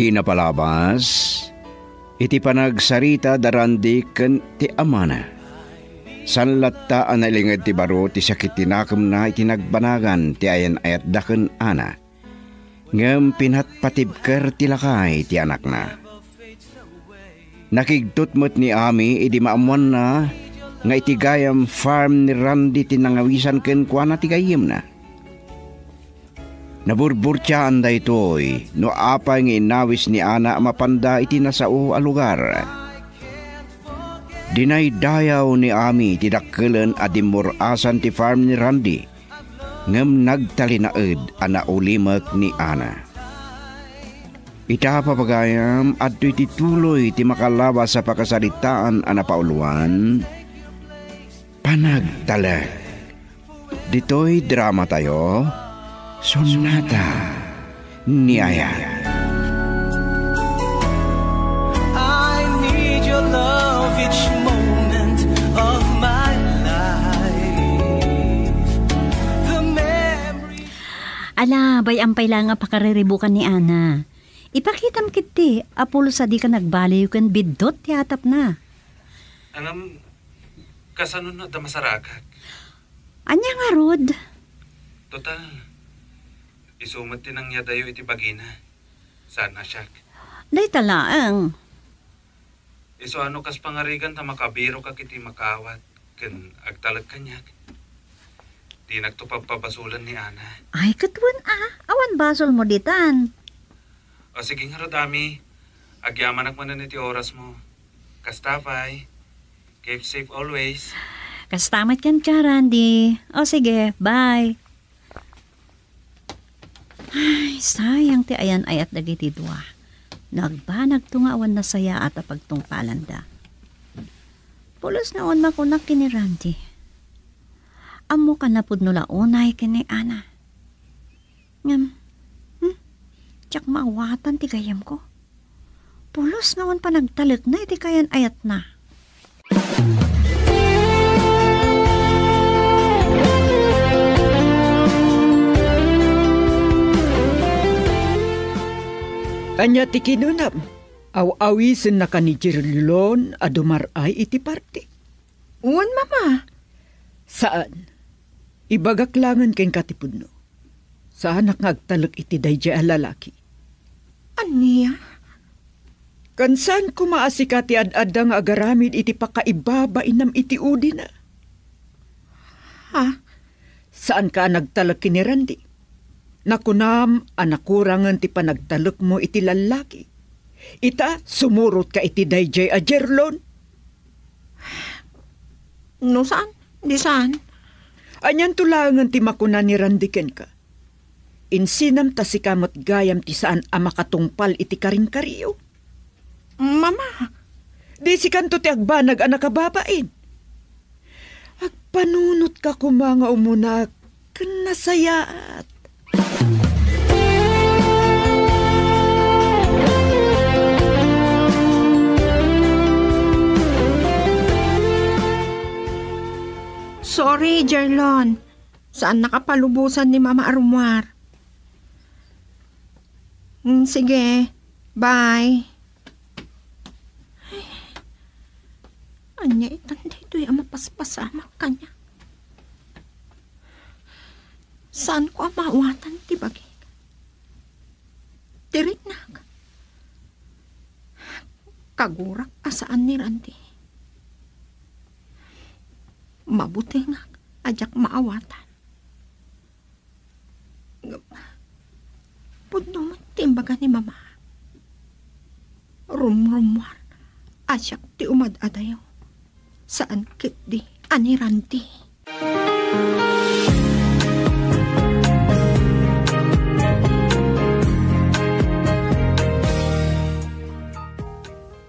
Hinapalabas, iti panagsarita darandi ken ti amana. Sanlatta analingad ti baro ti sakit tinakam na itinagbanagan ti ayan ayat daken ana. Ngem pinatpatibker ti lakay ti anak na. Nakigtot mo't ni Ami idi maamuan na nga iti gayam farm ni Randy tinangawisan ken kuana ti gayem na. Naburburtiyaan da ito'y no apay nga inawis ni Ana mapanda iti nasao a lugar. Dinaydayaw ni Ami ti dakkelan a dimurasan ti farm ni Randy ngem nagtalinaed a naulimek ni Ana. Ita papagayam at iti tuloy ti makalaba sa pakasalitaan a napauluan, panagtalag. Dito'y drama tayo, Sonata ni Aya. I need your love each moment of my life. The memory. Ala, bay ampay lang nga pakariribukan ni Ana. Ipakitam kiti, apulo sa di ka nagbaliw kan bidot tiyatap na. Anam, kasano na damasaragag? Anya nga, Rod? Total, isumat din ang yadayo iti bagina. Sana siya. Day talaang. Iso ano kas pangarigan ta makabiro ka kiti makawat. Ken agtalag kanyak. Di nagtupagpabasulan ni Ana. Ay, katwan awan basol mo ditan. O sige nga Rodami, agyaman akmanan iti oras mo. Kastapay, keep safe always. Kastamat kan ka, Randy. O sige, bye. Ay, sayang ti ayan ayat dagiti dua. Nagbanag tungawan na saya at pagtungpalan da. Pulos na on makunak kini Randy. Amo ka na pud nula unay kini Ana. Ngam, tsak maawatan ti gayam ko. Pulos nga on pa nagtalag na iti kayan ayat na. Anya ti kinunam, aw-awisin na ka ni Jirlon a dumaray iti party. Uwan, mama. Saan? Ibagaklangan ken katipudno. Saan nakagtalak iti dayjay a lalaki? Aniya? Kansan kumaasika ti ad-adda nga agaramid iti pakaibaba inam iti udi na? Ha? Saan ka nagtalak kini Randy? Nakunam, anakurangan ti panagtalok mo iti lalaki. Ita, sumurot ka iti dayjay a Jerlon. No, saan? Di saan? Anyan tulangan ti makuna ni Randiken ka. Insinam ta si kamot gayam ti saan a makatungpal iti karing-kariyo. Mama. Di si kanto ti agbanag a nakababain. Agpanunot ka kumanga umunak, kanasayaat. Sorry, Jerlon. Saan nakapalubusan ni Mama Arumar? Sige, bye. Ay, anya itan dito yung mapaspasama kanya. Saan ko ang maawatan ti bagay? Dirit na. Kagurak asaan ni Randy. Mabuti nga, ajak maawatan. Pudno mo timbaga ni Mama. Rumrumwar, asyak ti umad-adayo. Saan kit di ani Randy?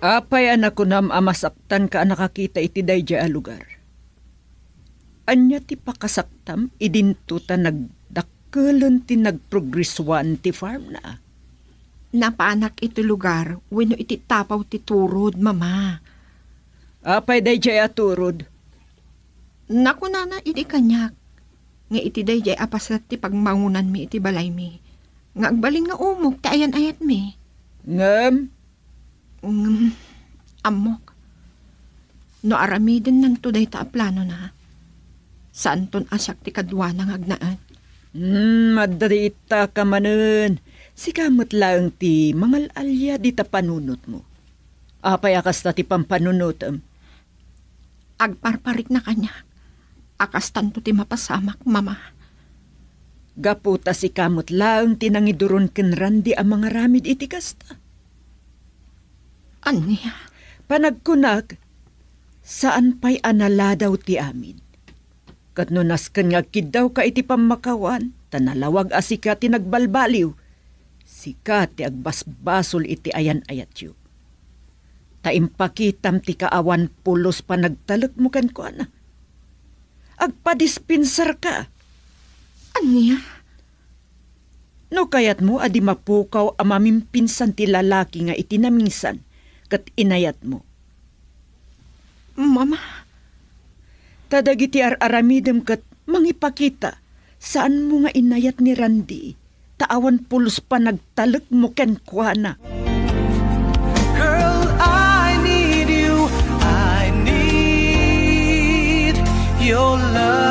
Apay anak ko nam amasaktan ka nakakita iti dayjay a lugar. Anya ti pakasaktam idintuta nagdakkelan ti nagprogreswan ti farm na. Napanak iti lugar, weno iti tapaw ti turod, Mama. Apay dayjay a turod. Naku na iti kanyak. Nga iti dayjay apasat ti pagmangunan mi iti balay mi. Nga agbaling nga umok ti ayan-ayat mi. Ngam, Amok. No aramidin ng tuday ta plano na. Saan ton asyak ti kadwa ng agnaan? madarita ka manen. Sikamot lang ti mangalalya di ta panunot mo. Apay akas ta ti pampanunutam. Agparparik na kanya. Akas tanto ti mapasamak, mama. Gaputa si kamot lang tinangiduron ken Randy ang mga ramid iti kasta. Anya? Panagkunag, saan pa'y anala daw ti amin? Kat nunasken nga kidaw ka iti pamakawan, tanalawag asika ti nagbalbaliw. Sika ti agbasbasol iti ayan-ayatyo. Taimpakitam ti kaawan pulos pa nagtalek mo kan ko ana. Agpadispensar ka. Anya? No kayat mo adi mapukaw ang mamimpinsan ti lalaki nga itinaminsan kat inayat mo. Mama? Tadagiti aramidem kat mangipakita saan mo nga inayat ni Randy. Taawan pulos pa nagtalek mo ken kuana. Girl, I need you. I need your love.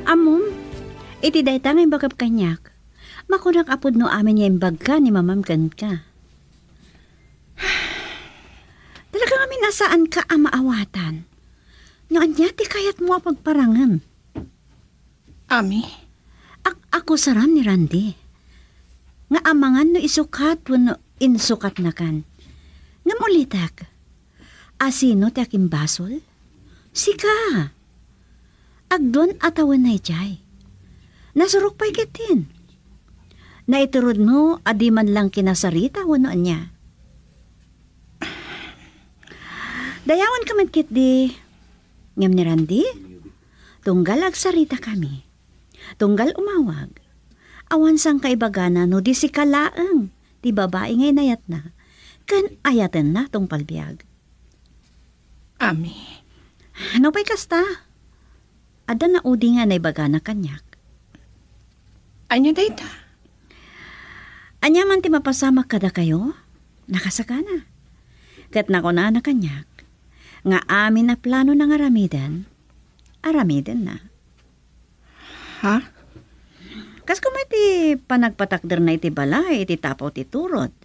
Amom, iti dayta nga imbagap kanyak. Makunak apod no amin niya imbag ka ni mamamkan ka. Talaga kami nasaan ka amaawatan. Noon niya ti kayat mo pagparangan. Ami? Ako saran ni Randy. Nga amangan no isukat wano insukat na kan. Nga mulitak. Asino ti aking basol? Sika. Agdon atawan na ijay. Nasurok pa'y gitin. Naiturod mo, adi man lang kinasarita wano niya. Dayawan ka man kit di. Ngam ni Randy, tunggal agsarita kami. Tunggal umawag. Awan sang kaibagana no di si kalaang. Di babae ngay nayat na. Kan ayatan na tong palbiag. Ami? Ano pa'y kasta? Ada na udi nga na ibagana kanyak. Anya dayta? Anya man ti mapasama kada kayo, nakasakana. Kat nako na kanyak, nga amin na plano ng aramidan na. Ha? Kas kung iti panagpatakder na iti balay, iti tapaw ti turod.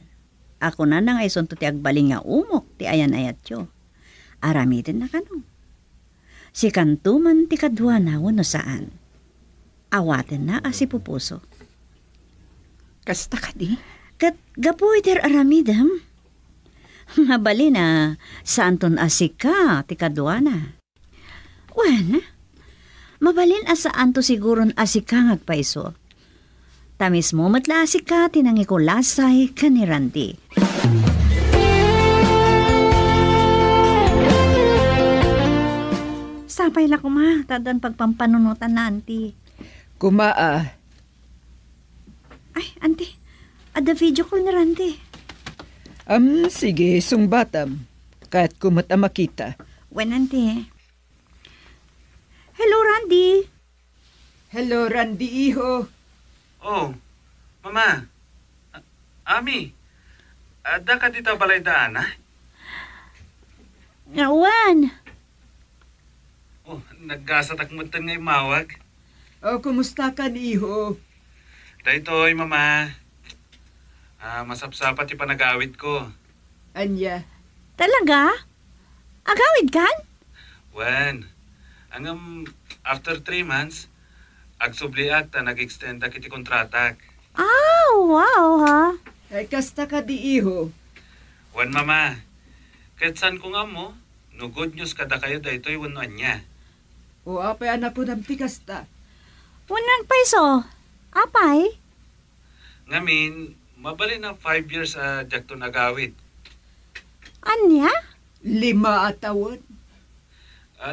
Ako na nang ay sunto ti agbaling nga umok, ti ayan-ayat yo. Aramidan na kanong. Si kantuman ti kadwa na wano saan. Awaten na asi pupuso. Kasta ka di? Kat gapu iti aramidam. Mabali na saan ton asika ti kadwa na. Wen, mabalin asaan to siguron asika ngagpaiso. Tamis mo matla asika tinangikulasay ka ni Randy. Sapay la kuma, tadan pagpampanunutan na, auntie. Kumaa, Ay, auntie, ada video call ni Randy. sige, sungbatam. Kahit kumata makita. Wen, auntie. Hello, Randy. Hello, Randy, iho. Oh, mama. Ami. Ada ka dito balay daan, ha? Wen. Oh, nagkasatak mo nga mawag. Oh, kumusta ka, iho? Daytoy, mama. Masapsapat yung panagawid ko. Anya? Talaga? Agawid kan? Wen, after 3 months, agsubliak ta nag-extend ta kiti kontratak. Ah, wow, ha? Ay, kasta ka di, iho. Wen, mama. Ketsan ko nga mo, no good news kada kayo daytoy wano anya. O, apay anak ko ng tikasta. 100 peso. Apay? Ngamin, mabali na 5 years jakto nagawid. Anya? 5 atawan.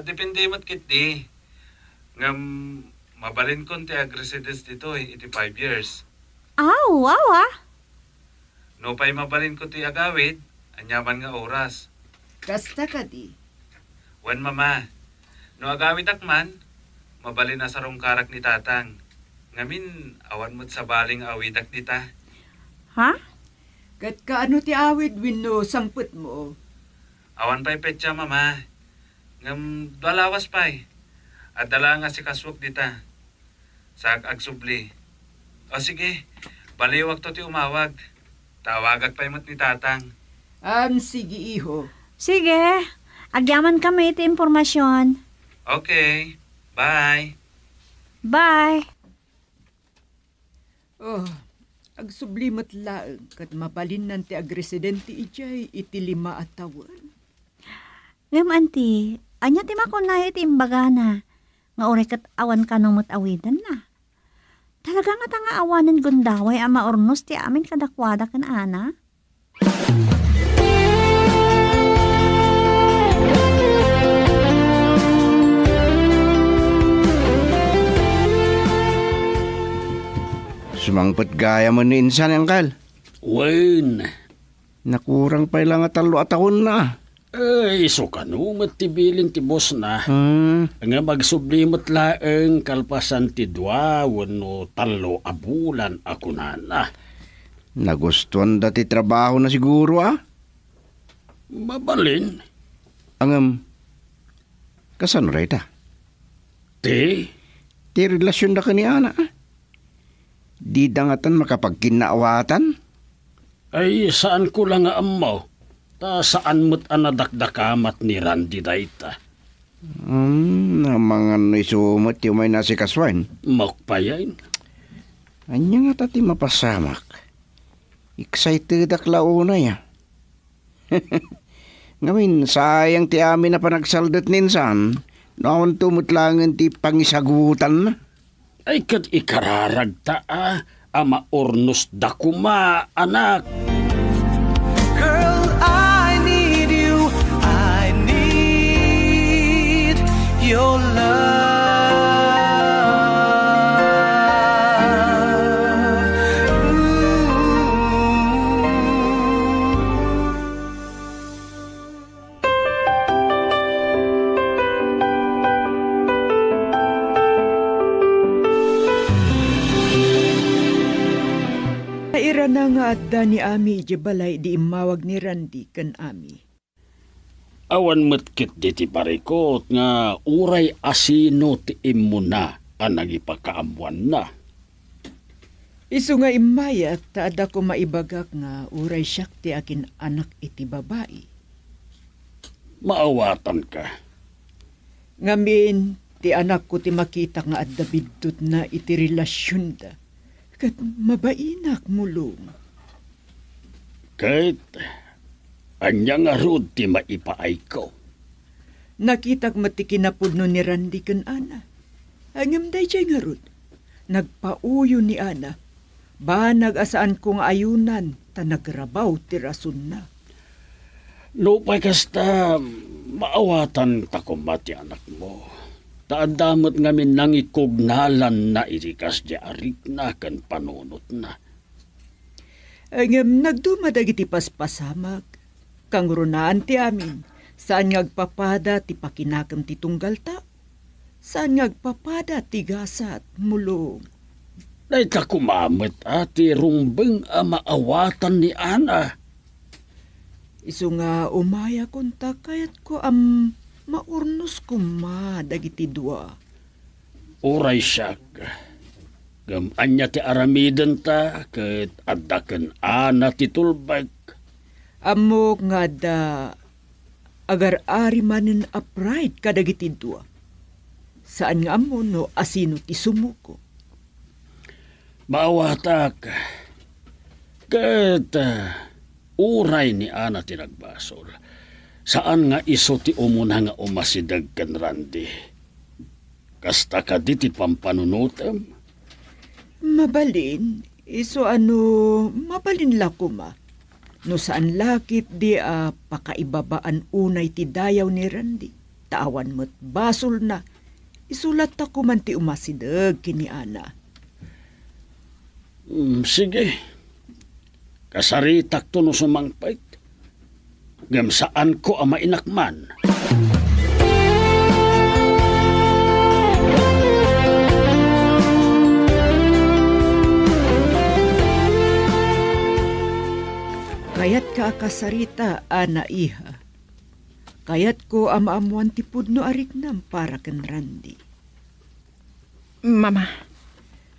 Depende mat kit di. Ngam, mabalin kon ti ag-residence dito iti 5 years. Wow ah. No pa'y mabalin ko ti agawid, anyaman nga oras. Kasta ka di. Wan mama, no agawid akman, mabalin na sarong karak ni tatang. Ngamin, awan mo't sa baling awidak dita. Ha? Kat kaano ti awid wino sangput mo? Awan pa'y petsa mama. Ngam dalawas pa'y. At dala nga si kaswak dita. Sa agsubli. O sige, baliwag to ti umawag. Tawagag pa'y mo't ni tatang. Sige iho. Sige, agyaman kami iti impormasyon. Okay, bye. Bye. Agsublimot laeng kat mabalin nanti agresidente ijay iti 5 at taon. Ngam anti, anya ti makunay iti imbaga na. Nga uri kat awan ka nung matawidan na. Talaga nga tanga awanan gundaway ama ornos ti amin kadakwada kan ana. Sumangpet gaya mo ni insan yang kal. Wen, Nakurang pa ilang atalo at taon na. so kanungat ti bilin ti boss na. Hmm. Nga magsublimot laeng kalpasan ti 2 wano 3 a bulan ako na. Nagustuhan dati trabaho na siguro ah. Mabalin, Kasan ray ta? ti, Ti relasyon na kaniana ah. Di dangatan makapagkinaawatan. ay saan ko lang nga amaw. Ta saan mo't anadakdakamat ni Randy dayta. Na mga isumot yung may nasikaswan. Makpayain. Anya nga tati mapasamak. Excited aklauna ya. Ngamin, sayang ti amin na panagsaldat ninsan. Noon tumutlangan ti pangisagutan na. Ay kat ikararagta ama ornos dakuma anak. Girl, I need you. I need your love. Naira na nga adda ni Ami ije balay di imawag ni Randy kan Ami. Awan metkit diti parikot nga uray asino ti immo na ang nagipakaamuan na. Isu nga imayat taada ko maibagak nga uray siyak ti akin anak iti babae. Maawatan ka. Ngamin ti anak ko ti makita nga adda bidtot na iti relasyon da. Kat mabainak mulong. Kahit anya nga rod ti maipaay ko. Nakitak matikinapudno ni Randy kan Ana. Angam day jay nga rod. Nagpauyo ni Ana. Ba nagasaan kong ayunan ta nagrabaw ti rason na. No pa kasta maawatan ta kumati anak mo. Taadamot ngamin nang ikugnalan na irikas di arik na kan panunot na. Angam nagdumadag iti paspasamak. Kang runaan ti amin. Saan ngagpapada ti pakinakam ti tunggal ta? Saan ngagpapada ti gasat mulong? Day ta kumamit ati rumbeng maawatan ni Ana. Isu nga umaya konta kayat ko maurnos ko dagiti 2. Uray siyak. Gamanya ti aramiden ta ket addaken Ana ti tulbag. Amok nga da agar-ari manen a pride kadagiti 2. Saan nga amo no asino ti sumuko? Maawatak. Ket uray ni Ana ti nagbasol. Saan nga iso ti umuna nga umasidag kan Randy? Kasta ka di ti pampanunutem? Mabalin. Iso mabalin la kuma. No saan lakit di pakaibabaan unay ti dayaw ni Randy. Tawan mo't basol na. isulat ta ko man ti umasidag kini ana. Sige. Kasaritak to no sumangpait. Ngam saan ko ang mainakman. Kayat ka kasarita, ana iha. Kayat ko amaamuan ti pudno ariknam para ken Randy. Mama,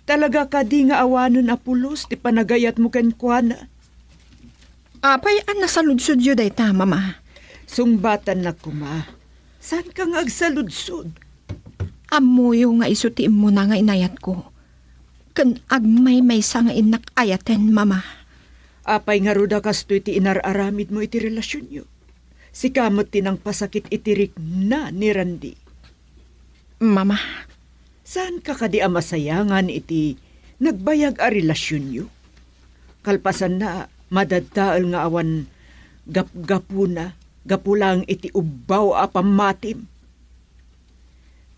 Talaga ka di nga awanon apulos ti panagayat mo ken kuana. apay an nasaludsod yu day ta, mama. Sungbatan na kuma. San ka nga agsaludsod? Amuyo nga isutiin mo na nga inayat ko. Kan agmay may sa nga inak ayaten, mama. Apay nga ruda kasto iti inararamid mo iti relasyon nyo. Si kamot tinang pasakit itirik na ni Randy. Mama, Saan ka kadi amasayangan iti nagbayag a relasyon nyo? Kalpasan na madadtaal nga awan gapgapuna, gapulang iti ubbaw a pamatim.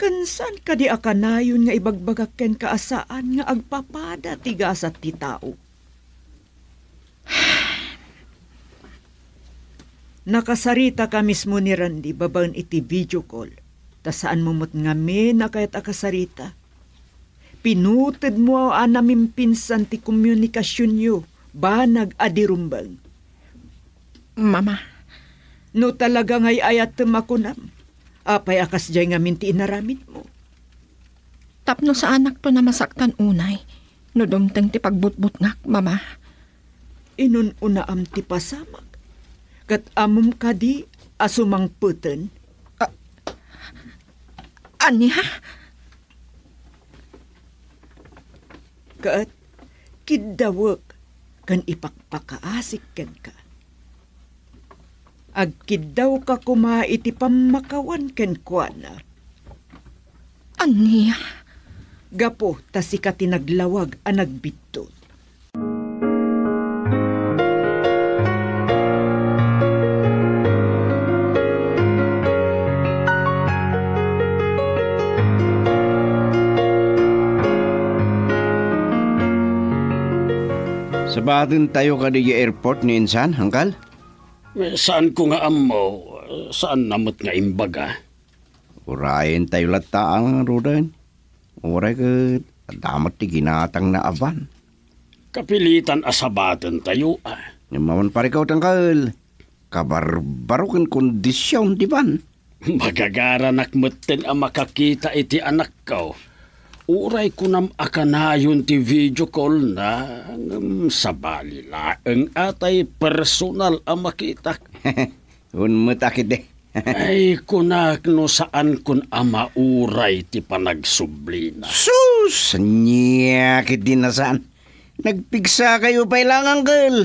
Kansan kadi akanayon nga ibagbagak ken kaasaan nga agpapada tigasat ti tao. Nakasarita ka mismo ni Randy babaen iti video call. Ta saan mumot nga na kayat akasarita. Pinuted mo anaming pinsan ti komunikasyon nyo, banag adirumbang. mama, No talaga ngay ayat makunam, apay akas jay nga minti inaramid mo. tapno sa anak to na masaktan unay. No dumteng ti pagbutbut ngak, mama. Inununa am ti pasamag. Kat amom kadi asumang puten. Ani ha? Kat kidawag kan ipakpakaasik ken ka. Agkidaw ka kuma iti pamakawan ken kuana. Ani ha? Gapo ta si ka tinaglawag a nagbitot. Sabatin tayo ka di airport ni Insan, hangkal? Saan ko nga amo? Saan namot nga imbaga? Urayin tayo lataang rudan. Uray ka damat ti ginatang na avan. Kapilitan asabatan tayo Namaman pare ka tangkal. Kabarbaro ken kondisyon, di ban? Magagara nakmutten ang makakita iti anak ko. Uray ko nam akanayon ti video call na sa balilaeng atay personal ang makita. Unmutakit eh. Ay kunak no saan kun ama uray ti panagsublina. Sus! Nyakit din na saan. Nagpigsa kayo pa ilangang girl.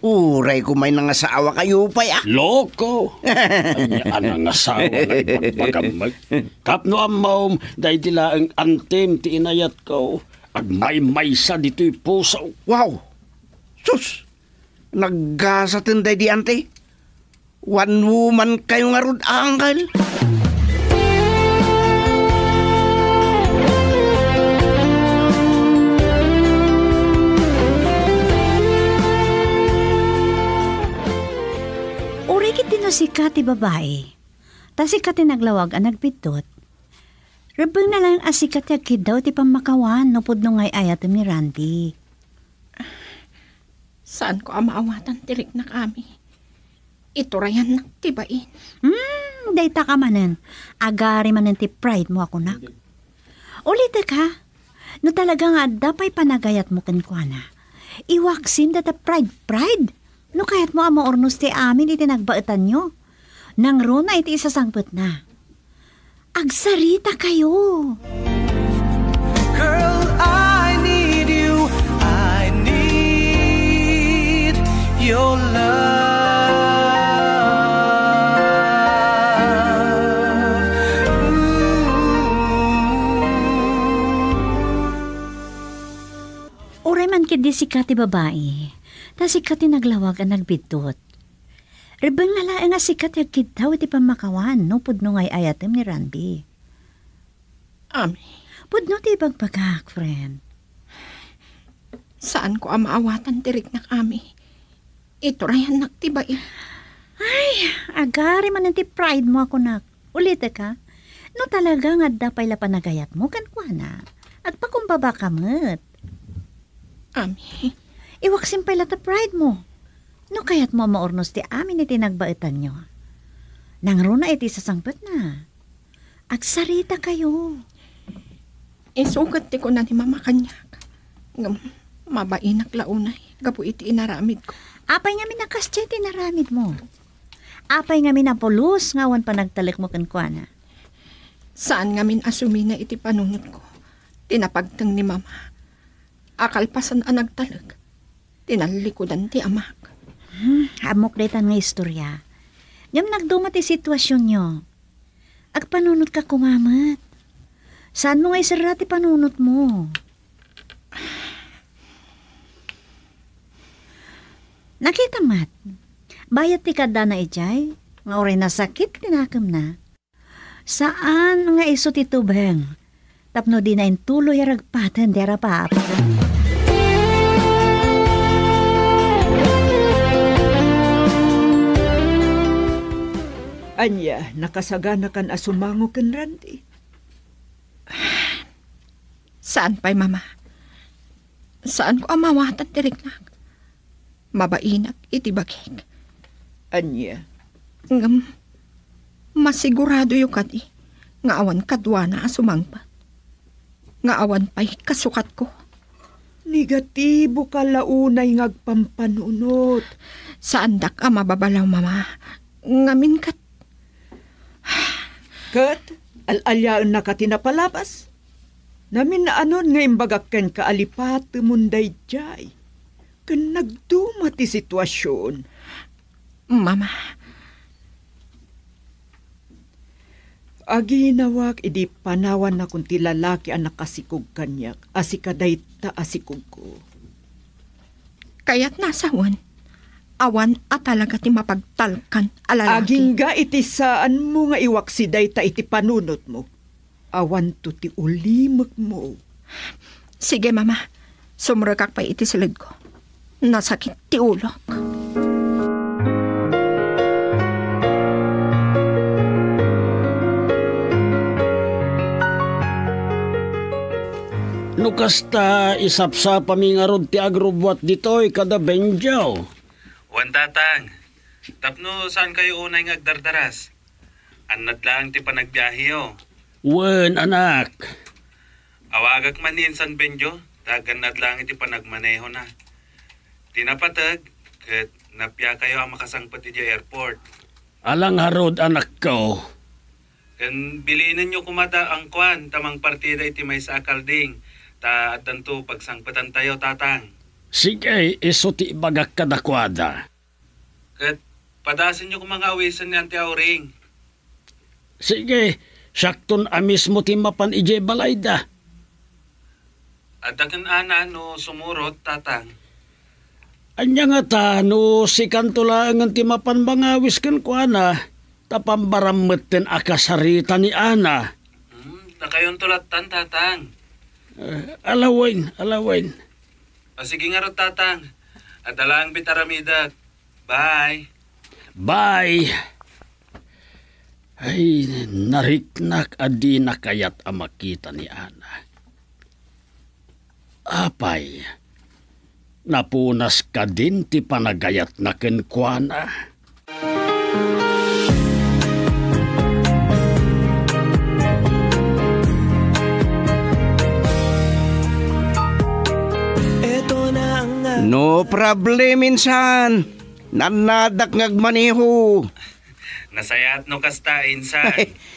Uray ko may nangasawa kayo pa ya. Loko! Anya anang asawa na ipagpagamag. Tapno amaw, dahi dila ang antem ti inayat ko. Agmay-may sa dito'y puso. Wow! Sus! Naggasatin day di ante. One woman kayo nga rod, angel. Uri kiti no sikat ti babae. Ta sikat ti naglawag ang nagpitot. Rebeng na lang asikat ti agkid daw ti pamakawan no pudno ngay ayat ni Randy. Saan ko amaawatan tirik na kami? Ito rayan na tibain. Dayta ka manen. Agari manen ti pride mo ako nak. Ulit ka. No talaga nga dapay panagayat mo kenkwana. Iwaksin data pride. No kayat mo amo ornos ti amin iti nagbaetan nyo. Nang runa iti isasangpet na. Agsarita kayo. Girl, I need you. I need your love. Uray man kidi sikat ti babae. Ta sikat ti naglawag ang nagbitot. Rebeng nalae nga sikat ti agkid daw iti pamakawan no pudno ngay ayatem ni Randy. Ami, Pudno ti bagpagak, friend. saan ko ang maawatan tirik na kami? Ito rayan nagtibay. Agari man ti pride mo ako nak. Ulit ka. No talaga nga dapay la panagayat mo kan kuana. Agpakumbaba ka met. Ami, Iwaksim pala ta pride mo. No kayat mo maornos ti amin iti nagbaitan nyo. Nangruna iti sasangpet na. Agsarita kayo. isugat ti ko na ni mama kanyak. Mabainak launay. Gapu iti inaramid ko. Apay nga minakasya ti naramid mo. Apay nga minapulos ngawan pa nagtalik mo kan kuana. Saan nga min asumi na iti panunot ko? Tinapagtang ni mama. Akalpasan ang nagtalag. Tinalikodan ti amak. Amok daytan nga istorya. Ngam nagduma ti sitwasyon nyo. Agpanunot ka kumamat. Saan mo nga isara ti panunot mo? Nakita mat. Bayat ti kada na ijay. Nga oray na sakit tinakam na. Saan nga iso ti tubeng? Tapno di na intuloy aragpatan dera pa. Anya, nakasagana kan asumango ken Randy. Saan pa'y mama? Saan ko ang mawatan tirik na? Mabainak iti bagik. Anya, Ngam, masigurado yung kadi. Nga awan kadwa na asumangpa. Nga awan pa'y kasukat ko. negatibo ka launay ngagpampanunot. Saan dak ang mababalaw mama? Ngamin kat. Kat, alalyaan na ka tinapalabas. Namin na anon nga imbagak ken kaalipat munday jay. Kan nagduma ti sitwasyon. Mama, Aginawak idi panawan na kung ti lalaki ang nakasikog kanyak. Asikaday ta asikog ko. kaya't nasawan. Awan at talaga ti mapagtalkan alalaki. Aging ga iti saan mo nga iwaksiday ta iti panunot mo. Awan to ti ulimag mo. Sige mama, sumuragak pa iti silid ko. Nasakit ti ulok. No kasta isapsa pamingarod ti agrobwat ditoy kada benjaw. Wan tatang, tapno saan kayo unay ngagdardaras? Anad lang ti panagbiyahiyo. Wen anak. Awagak manin san benjo, daganad lang iti panagmaneho na. Tinapatag, ket napya kayo ang makasangpat iti airport. Alang harod anak ko. Ken bilinin nyo kumada ang kwan, tamang partida iti may sa akalding. Ta at tanto pagsangpatan tayo tatang. Sige, iso ti bagak kadakwada. Ket padasin nyo kung mga awisan ni Auntie Auring. Sige, syakton amis mo ti mapan ije balayda. At dagan ana no sumurot tatang. Anya nga ta, no si kantulangan ti mapan bangawis kan kuana, tapambarammet ten akasarita ni Ana. Nakayon tulatan tatang. Alawain. O sige nga ro tatang. At dalang bitaramida. Bye. Bye. Ay, nariknak adi na kayat ang makita ni Ana. Apay, napunas ka din ti panagayat na kenkwana. No problem insan. Nanadak ngagmaniho. Nasayat no kasta insan.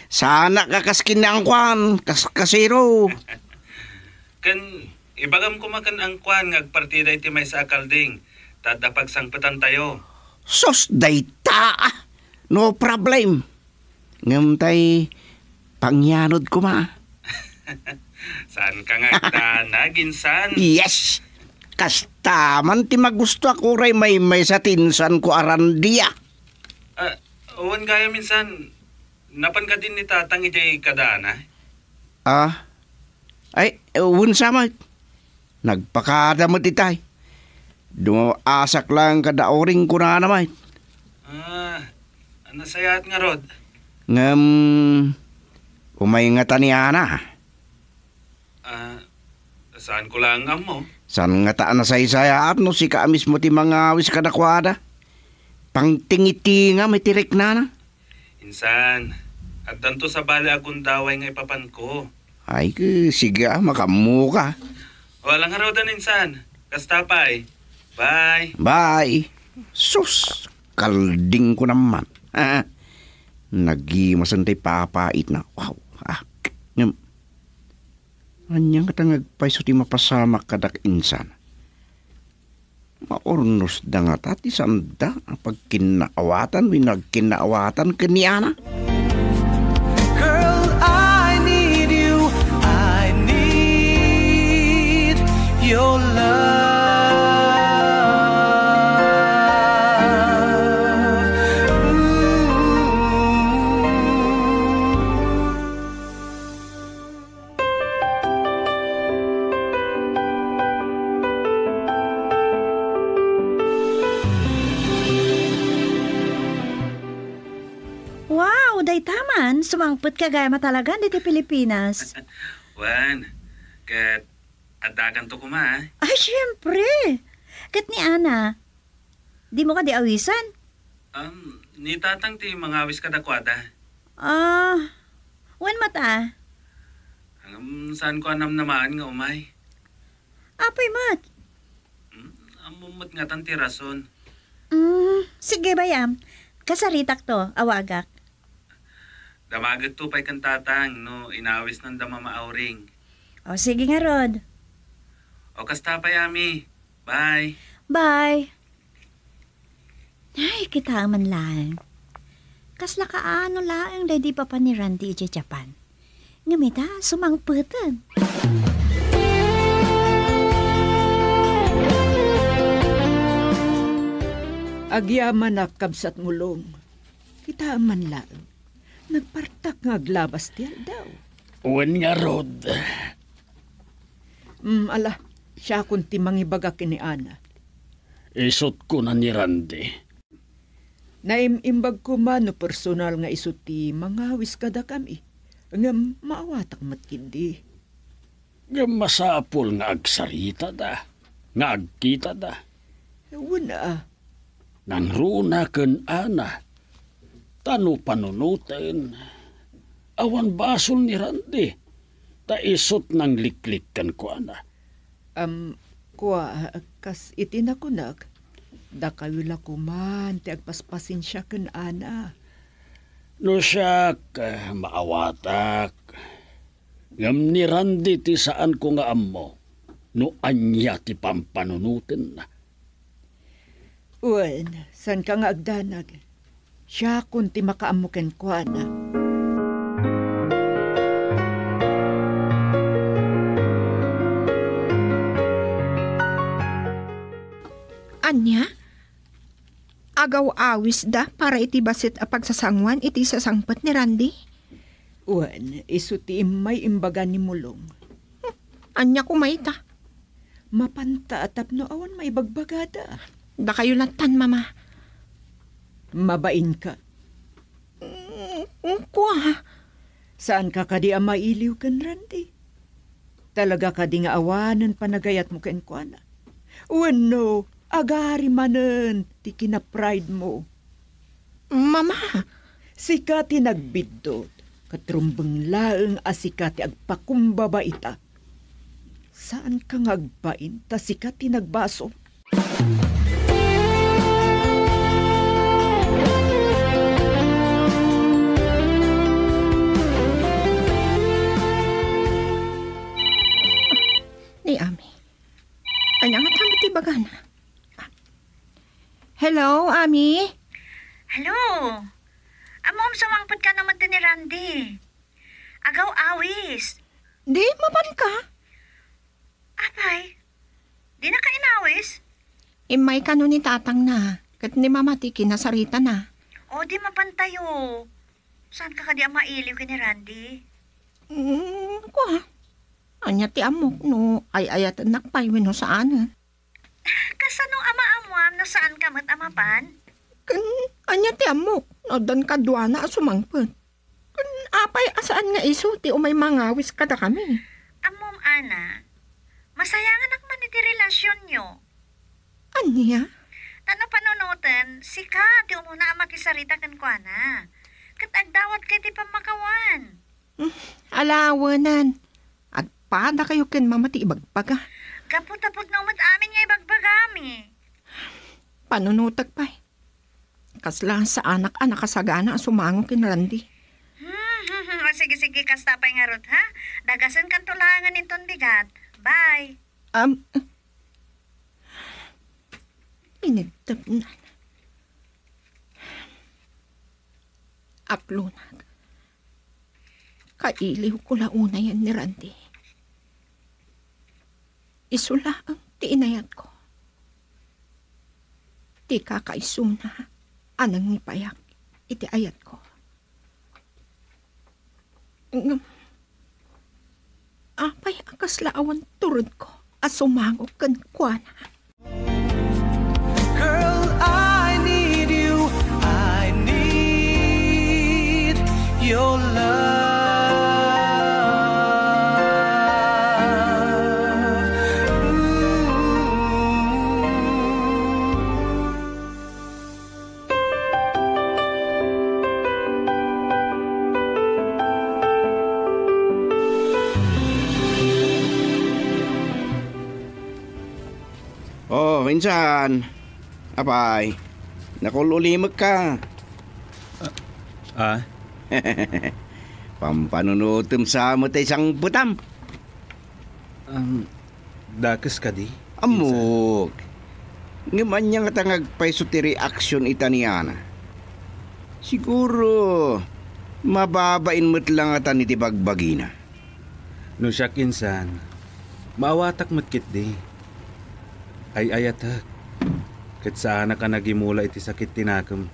Sana kakaskin na ang kwan, kasiro. Kan ibagam ko makan ang kwan ngagpartida iti may sa akalding. Tadapag sangpatan tayo. Sos dayta. No problem. Ngam tay pangyanod ko ma. Saan ka ngagdanag insan? Yes. Kasta man ti magusto ako ray may sa tinsan ko arandiya. Uwan kaya minsan, napan ka din ni tatang ijay kadana? Ay, unsa man. Nagpakadamot itay. Dumasak lang kada oring ko na naman. Ano sayat nga, Rod? Umayngatan ni Ana. Saan ko lang ang mo? San nga taan na sa isaya no si kaamis mo ti mga awis kadakwada. Pang tingiti nga may tirek na. Insan, at danto sa bali agundaway nga ipapan ko. Ay, sige makamu ka. Walang harodan, insan. Kastapay. Bye. Bye. Sus, kalding ko naman. Nagimasantay papait na. Wow. Anyang katangag paiso ti mapasamak kadak insan. Maornos da nga tati sanda ang pagkinaawatan, winagkinaawatan kaniana. Girl, I need you. I need your love. Wow, day taman. Sumangput ka gaya matalagan dito Pilipinas. Wan, kat adagan to kuma. Ay, syempre. Kat ni Ana, di mo ka di awisan? Ni tatang ti mga awis kadakwada. Wan mata. Saan ko anam namaan nga umay? Apay mat. Amumot nga tan ti rason. Sige bayam. Kasaritak to, awagak. Damagat to pa'y kan tatang, no, inawis ng damamaauring. O sige nga Rod. O kasta pa yami. Bye. Bye. Ay, kita man lang. Kasla kaano lang day di pa pa ni Randy ije Japan. Ngamita, sumangputan. Agyaman na kabsat mulong. Kita man lang. Nagpartak nga aglabas tiyal daw. Uwan nga, Rod. Ala, siya kunti mangibaga kini Ana. Isot ko na ni Randy. Naimimbag ko man no personal nga isuti mga awis kada kami. Ngam maawatak matkindi. Masapol nga agsarita da. Nga agkita da. Wala. Nang runa ken Ana. Tano panunutin. Awan basol ni Randy. Ta isot nang liklikan ko Ana. Kas itinakunak. Da kayula ko man, ti agpaspasin siya ken Ana. No siya maawatak. Ngam ni Randy ti saan ko nga ammo. No anya ti pampanunutin na. Uwan, san ka nga agdanag? Siya kunti makaamuken ko Ana. Anya? Agaw awis da para iti basit a pagsasangwan iti sasangpat ni Randy? Uwan, isuti may imbaga ni mulong. Anya kumayta? Mapanta atap no awan may bagbagada. Da kayo latan, mama. Mabain ka. Kuha. Saan ka kadi ang mailiw kan Randy? Talaga kadi nga awanan panagayat mo ken kuana. Uwano, agari manen, ti kina-pride mo. Mama. Sikati nagbidot, katrumbeng laeng asikati agpakumbaba ita. Saan ka ngagbain, ta sikati nagbaso? Ni Ami. Anya nga tamo ti bagana. Hello, Ami? Hello. Amom, sumangput ka naman din ni Randy. Agaw awis. Di, mapan ka? Apay, di na ka inawis? Imay ka no ni tatang na. Kat ni mama ti kinasarita na. O di mapantayo. Saan ka kadi ang mailiw ka ni Randy? Kwa. Anya ti amok no ay ayatan nakpaywen no saan. Kasanong ama-amuam no saan ka mat amapan? Kan anya ti amok no dan kadwa na sumangpet. Kan apay asaan nga iso ti umay mangawis kada kami. Amom, Ana. Masayangan man iti relasyon nyo. Anya? Tano panunutan, sika, ti umuna ang makisarita kan kwa na. Katagdawat kay ti pamakawan. Alawanan. Agpada kayo ken mamati ibagbaga. Kaputapot na umat amin nga ibagbagami. Panunutag pa. Kasla sa anak-anak kasagana sumango kin Randy. Sige, kasta pa nga rot, ha? Dagasan kan tulangan inton bigat. Bye. Inigtab na. Aplunag. Kailiw ko launa yan ni Randy. Isula ang tiinayat ko. Ti kakaisuna anang nipayak iti ayat ko. Apay akas laawan turod ko asumangok kan kuana. Girl, I need you. I need your love. Oh, insan. Apay, nakululimag ka. Pampanunutom sa mo tayo isang butam. Dakas ka di? Amok. Ngaman niya nga tangag paisuti reaction ita ni Ana. Siguro, mababain mo't lang ata ni tibagbagina. No siya kinsan, maawatak mo't kit di. Ay ayatak. Kat sana ka nagimula iti sakit tinakam.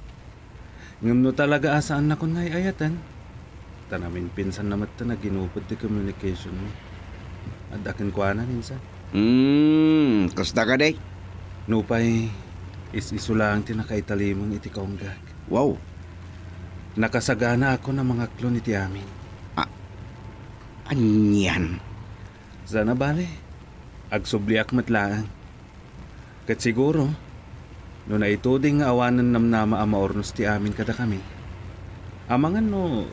Ngam no talaga asaan na kon ngay ayatan. Tanamin pinsan namat ta naginupod ti communication mo. At akin ko na minsan. Kasta ka day? Nupay, isisulang tinakaitalimang iti kaunggag. Wow. Nakasagana ako ng mga klon iti amin. Anyan? Sana bale, agsubliak matlaang. Kat siguro, no na ituding nga awanan namnama ang maornos ti amin kada kami. Amangan no,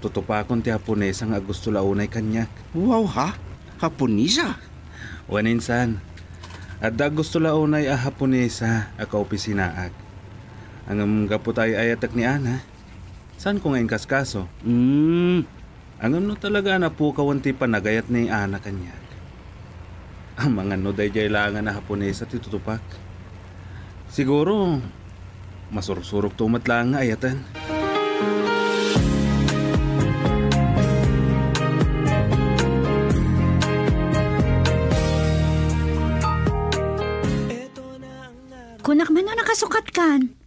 tutupakon ti Haponesa nga gusto launay kanyak. Wow ha? Haponesa? Waninsan, at da gusto launay a Haponesa a kaopisinaag. Ang kaputay ayatak ni Ana, saan ko ngayon kaskaso? Ang no talaga na po kawanti panagayat ni Ana kanyak. Ang mga no day jailangan na Haponesa titutupak. Siguro, masursurok tumat lang nga ayatan. Kunak man no nakasukat kan.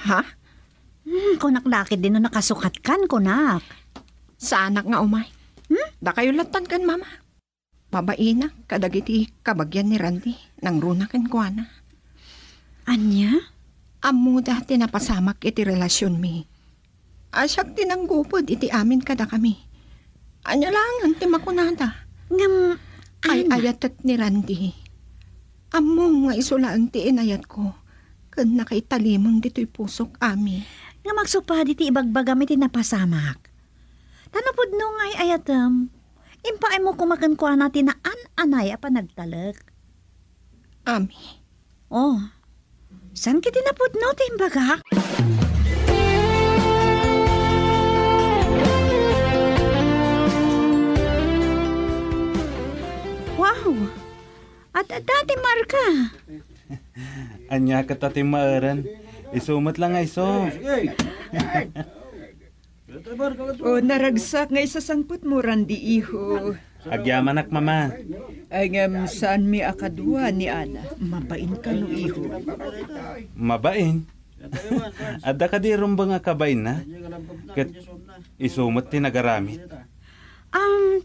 Ha? Kunak lakit din no nakasukat kan, kunak. Sa anak nga umay. Da kayo latan kan mama. Babaina, kadagiti kabagyan ni Randy, nang runakan ko na. Anya? Amo dati napasamak iti relasyon mi. Asyak tinanggupod iti amin kada kami. Anya lang, anti makunada. Ngam, Ay ayatat ni Randy. Amo nga isula ang ti inayat ko. Kan nakaitalimang dito'y pusok ami. nga magsupadi ti ibagbagam iti napasamak. Tanapod no ngay ayatam. Impaay mo kumakan ko natin na an-anay pa nagtalak. Ami. Oh, saan kiti napod no timbagak? Wow! At dati Marka. Anya ka tati maaran. Isumat lang nga iso. O naragsak nga isasangput mo, Randy, iho. Agyamanak mama. Ay ngam saan mi akadwa ni Ana. Mabain ka no, iho. Mabain. Adda ka di rumba nga kabain na. Kat isumat ti nagaramit.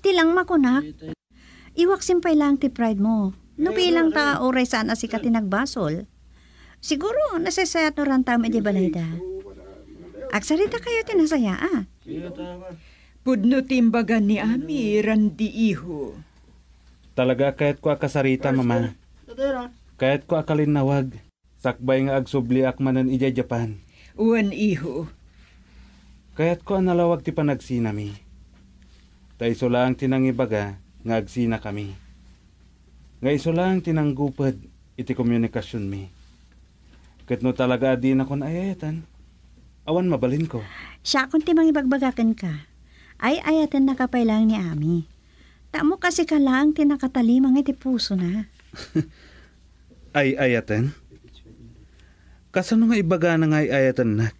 Tilang makunak. Iwak simpay lang ti pride mo. No bilang ta oray saan asi ka tinagbasol. Siguro nasasayat no rantam edi balayda. Agsarita kayo tinasaya Pudno timbagan ni Ami, Randy iho. Talaga kahit ko akasarita, mama. Kahit ko akalinawag. Sakbay nga agsubli akmanan ija Japan. Uwan iho. Kahit ko analawag ti panagsinami. Ta iso lang tinangibaga nga agsina kami. Nga iso lang tinanggupad iti komunikasyon mi. Kat no talaga di na kon ayatan. Awan mabalin ko. Siya kung timang ibagbagakan ka. Ay ayatan nakapay lang ni Ami. Tamo kasi ka lang tinakatalimang iti puso na. Ay ayatan? Kasano nga ibaga na nga ay ayatan nak?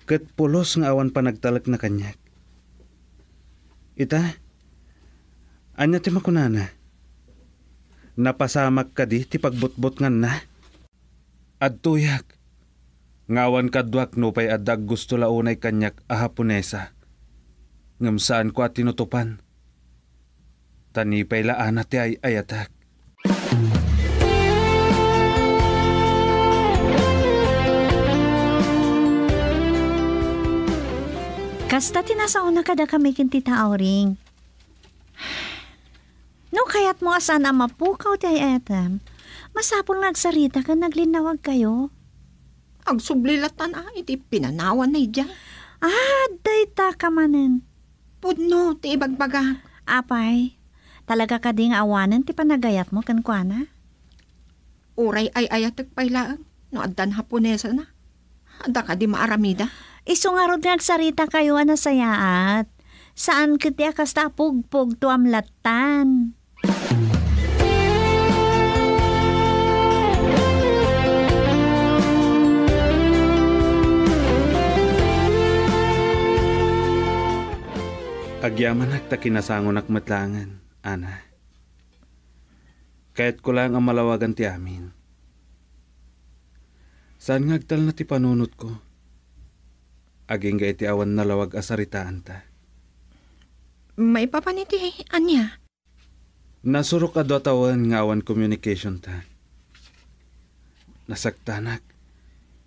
Kat pulos nga awan pa nagtalak na kanyak. Ita, anya ti makunana. Napasamak ka di ti pagbutbut nga na. Adtuyak. Ngawan kadwak no pay adag gusto launay kanyak a Haponesa. Ngam saan ko at tinutupan. Tanipay laan ti ay ayatak. Kasta tinasaon na kada kami kinti taoring. No kayat mo asan na mapukaw ti ayatam. Masapol nagsarita ka naglinawag kayo. Agsublilatan iti pinanawan na dyan. Dayta ka manen. Pudno, ti ibagbaga. Apay, talaga ka ding awanan ti panagayat mo kankwana? Uray ay ayatag pailaan. No addan Haponesa na. Adda ka di maaramida. Iso nga rod nagsarita kayo sayaat. Saan kiti akas tapugpog to amlatan? Agyaman ta kinasangon matlangan, ana. Kahit ko lang ang malawagan ti amin. Saan ngagtal na ti panunot ko? Aging ga iti awan nalawag asaritaan ta. May papaniti, anya? Nasurok ado tawan nga awan communication ta. Nasaktanak,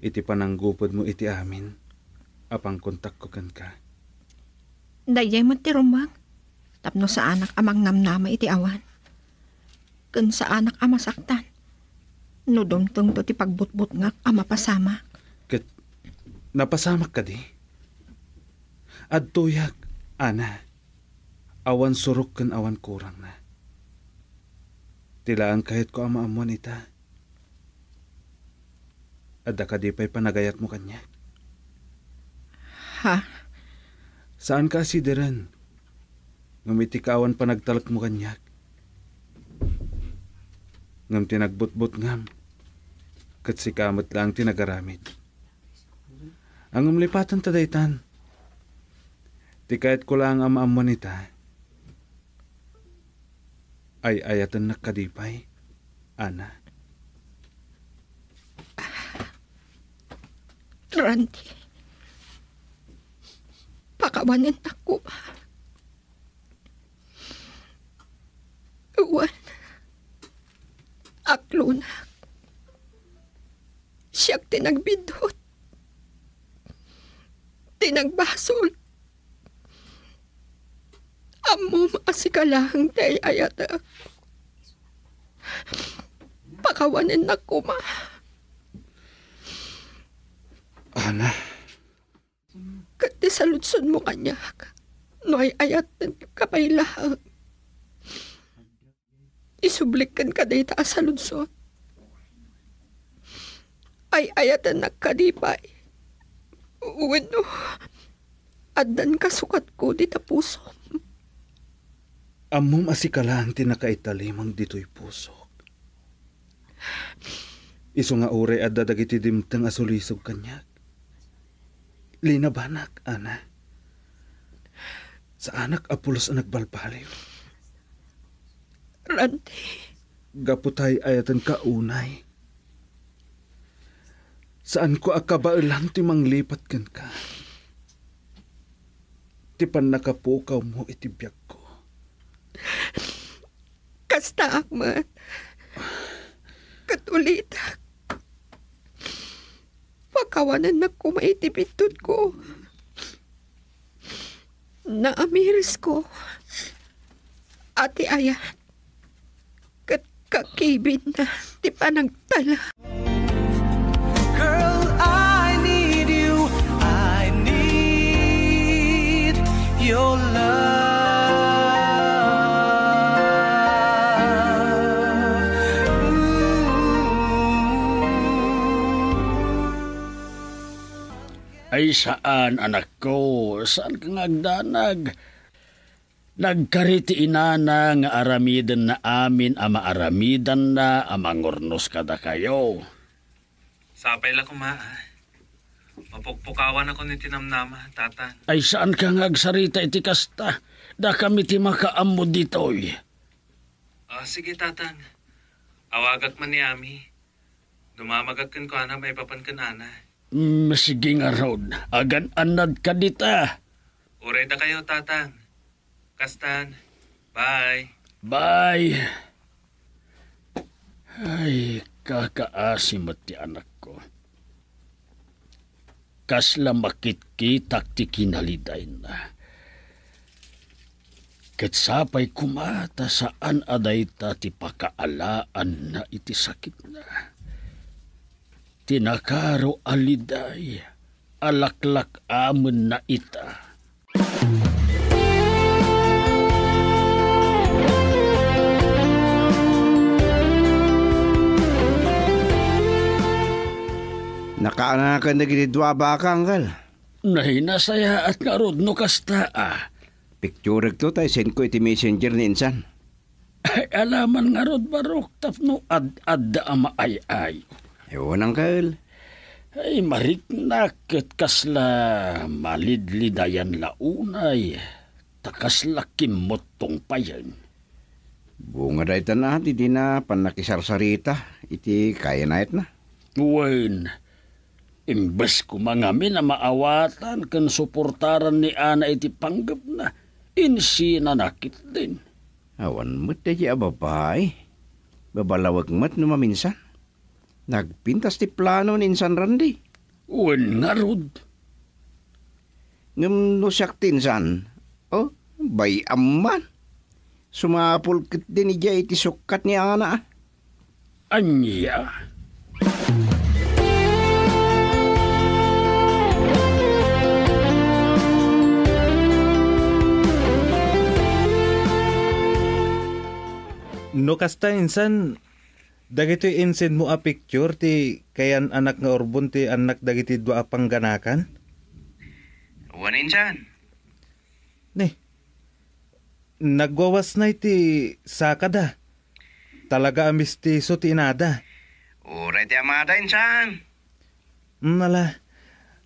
iti pananggupod mo iti amin. Apang kontak ko kan ka. Dayay mo ti rumbang. Tapno sa anak amang namnama iti awan. Kun sa anak amasaktan. No dumtong to ti pagbutbut nga amapasamak. Kat napasamak ka di. At tuyak, ana. Awan surok kan awan kurang na. Tilaan kahit ko amaamuan ita. Adda ka di pa'y panagayat mo kanya. Ha? Saan ka asideran? Ngamitikawan pa nagtalak mo kanyak. Ngam tinagbutbut ngam. Kat si kamot lang tinagaramid. Ang umlipatan tadaytan. Ti kahit ko lang ang maamuan ita. Ay ayatan nakadipay. Ana. Randy. Pakawanin ako ba? Uwan. Aklunak. Siyak tinagbidot. Tinagbasol. Amo maasikalang tay ayata. Pakawanin ako ma. Ana. Kati sa lutson mo kanya. No ay ayatan kapailahan. Isublikan ka day taas sa lutson. Ay ayatan nagkadipay. Uwino. Adan kasukat ko di ta puso. Amom asikala ang tinakaitalimang dito'y puso. Iso nga ure at dadagiti dimtang asulisog kanyak. Linabanak, ana. Sa anak apulos ang nagbalbaliw. Randy. Gaputay ayatan kaunay. Saan ko akabailan ti manglipat kan ka? ti pan nakapukaw mo iti biyak ko. Kasta akman. Katulitak. Pakawanan na kumaitipitod ko. Naamiris ko. Ati ayat. Kat kakibid na ti panagtala. Girl, I need you. I need your love. Ay saan, anak ko? Saan ka ngagdanag? Nagkariti inana nga aramidan na amin ama aramidan na amangornos kada kayo. Sapay lang kuma. Mapukpukawan ako ni tinamnama, tatang. Ay saan ka ngagsarita iti kasta? Da kami ti makaammo ditoy. Sige, tatang. Awagak man ni Ami. Dumamagagkan ko ana, may papankan ana. Sige nga ron, agan anad ka dita. Uray da kayo, tatang. Kastan. Bye. Bye. Ay, kakaasim at ti anak ko. Kasla makitkitak ti kinaliday na. Ketsapay kumata saan aday ta ti pakaalaan na iti sakit na. Tinakaro aliday, alaklak amon na ita. Nakaanakan na ginidwa ba ka, Uncle? Nahinasaya at narod no kasta Picture to tayo send ko iti messenger ni Insan. Ay alaman nga rod barok tapno ad-adda ama ay. Ewan, Uncle. Ay mariknak kasla malidlidayan launay. Takasla kimot tong payan. Bunga da ita na, di na panakisarsarita. Iti kaya na na. Wen, imbes ko mangamin na maawatan kan suportaran ni Ana iti panggap na. Insi na nakit din. Awan mo't da di ababay. Babalawag mo't no maminsan. Nagpintas ti plano ni Insan Randy. Wen nga rod. Ngam no siyak tinsan. Oh, bay amman. Sumapulkit din niya iti sukat ni Ana. Anya. No kasta insan, dagiti insin mo a picture ti kayan anak nga orbon ti anak dagiti dua a pangganakan? Wanin dyan. Ne, nagwawas na iti sakada. Talaga amistiso ti inada. Uray ti amada insan. Nala,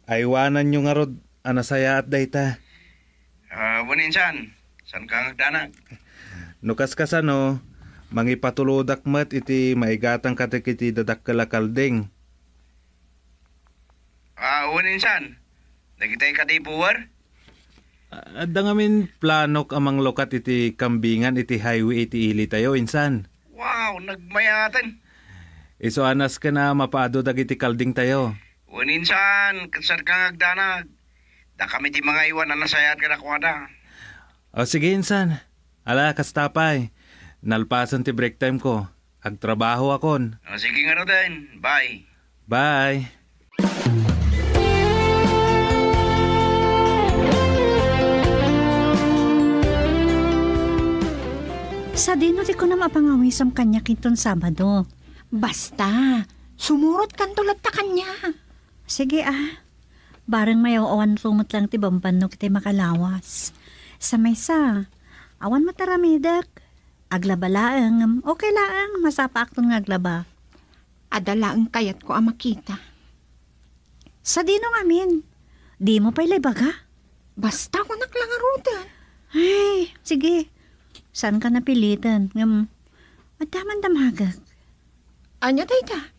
aywanan nyo nga rod, anasaya at dayta. Wanin dyan. San ka ngagdanag? Nukas kasano, mangipatulodak mat iti maigatang katikiti dadak kalding. Wanin dyan. Nagitay ka di buwar? Adda ngamin planok amang lokat iti kambingan iti highway iti ili tayo insan. Wow, nagmayatan. Iso anas ka na mapaado dagiti kalding tayo. Wanin dyan. Kasar ka ngagdanag. Da kami ti mga iwan na nasayat ka na kwada. O sige insan, ala kastapay. Nalpasan ti break time ko. Agtrabaho akon. Sige nga din. Bye. Bye. Sa dino di ko na mapangawisam kanya kinton Sabado. Basta, sumurot kan tulad ta kanya. Sige bareng may awan sumot lang ti bambanok ti makalawas. Sa maysa, awan mataramidak. Aglaba laang, okay laang, masapa akton nga aglaba. Adala ang kayat ko ang makita. Sa dino ngamin, di mo pa'y baga? Basta ko naklangarutan. Ay, sige. Saan ka napilitan? Madaman damagag. Anya tayta?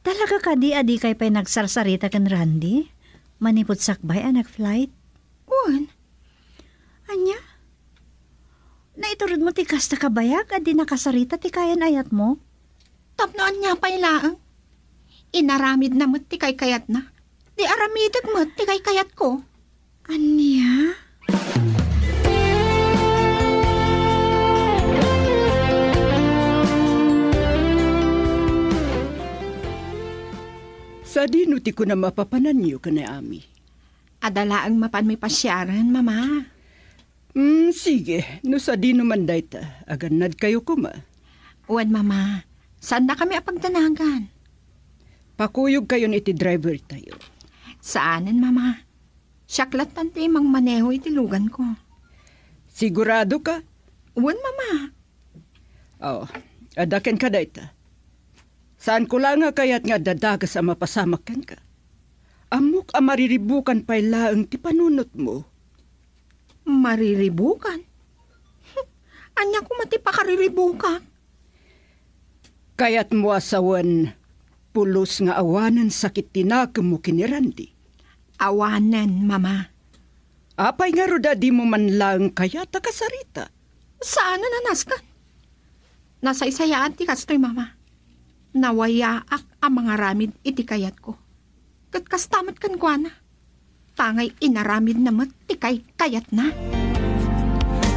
Talaga ka di kay pa'y nagsarsarita kan Randy? Manipot sakbay nag-flight? Uwan. na iturod mo ti kasta kabayag at di nakasarita ti kayan ayat mo? Tapnoan niya pa ilaang. Inaramid na mo't ti kay kayat na. Di aramidag mo't ti kay kayat ko. Anya? Sa dino ti ko na mapapananyo ka na ami. Adala ang mapan may pasyaran, mama. Sige, no sa dino man dayta, aganad kayo kuma. Uwan, mama. Saan na kami apagtanagan? Pakuyog kayo iti driver tayo. Saanan, mama? Syaklat tanti mang maneho iti lugan ko. Sigurado ka? Uwan, mama. Adaken ka dayta. Saan ko lang nga kaya't nga dadagas ang mapasamakan ka? Amok ang mariribukan pa ilaang ti panunot mo. Mariribukan? Anya ko mati pa kariribukan? Kaya't mo asawan, pulos nga awanan sakit tinaka mo kinirandi. Awanan, mama. Apay nga roda di mo man lang kaya takasarita. Saan na nanaskan? Nasa isayaan ti kastoy, mama. Nawayaak ang mga ramid iti kayat ko. Kat kastamat kan kwa na. Tangay inaramid na mat ti kay kayat na.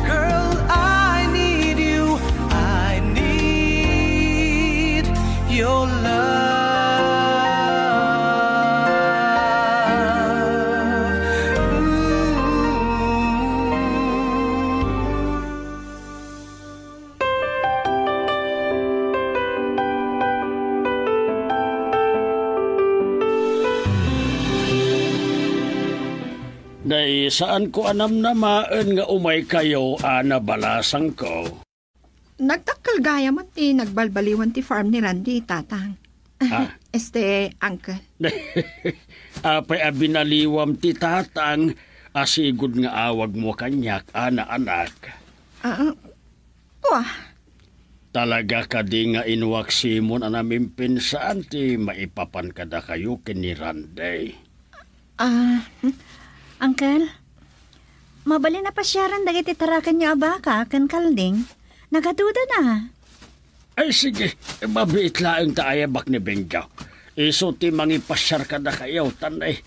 Girl, I need you. I need your love. Day, saan ko anam namaan nga umay kayo, ana balasang ko? Nagtakal gaya man ti nagbalbaliwan ti farm ni Randy, tatang. Uncle. Apay abinaliwam ti tatang, asigod nga awag mo kanyak, ana anak. Talaga ka di nga inuwak simon anaming pinsaan ti maipapan kada kayo kini Randy. Uncle, mabali na pasyaran dagiti tarakan niyo abaka kan kalding. Nagaduda na. Ay sige, mabit laang taayabak ni Benjo. Iso ti mangipasyar ka na kayo, tanay.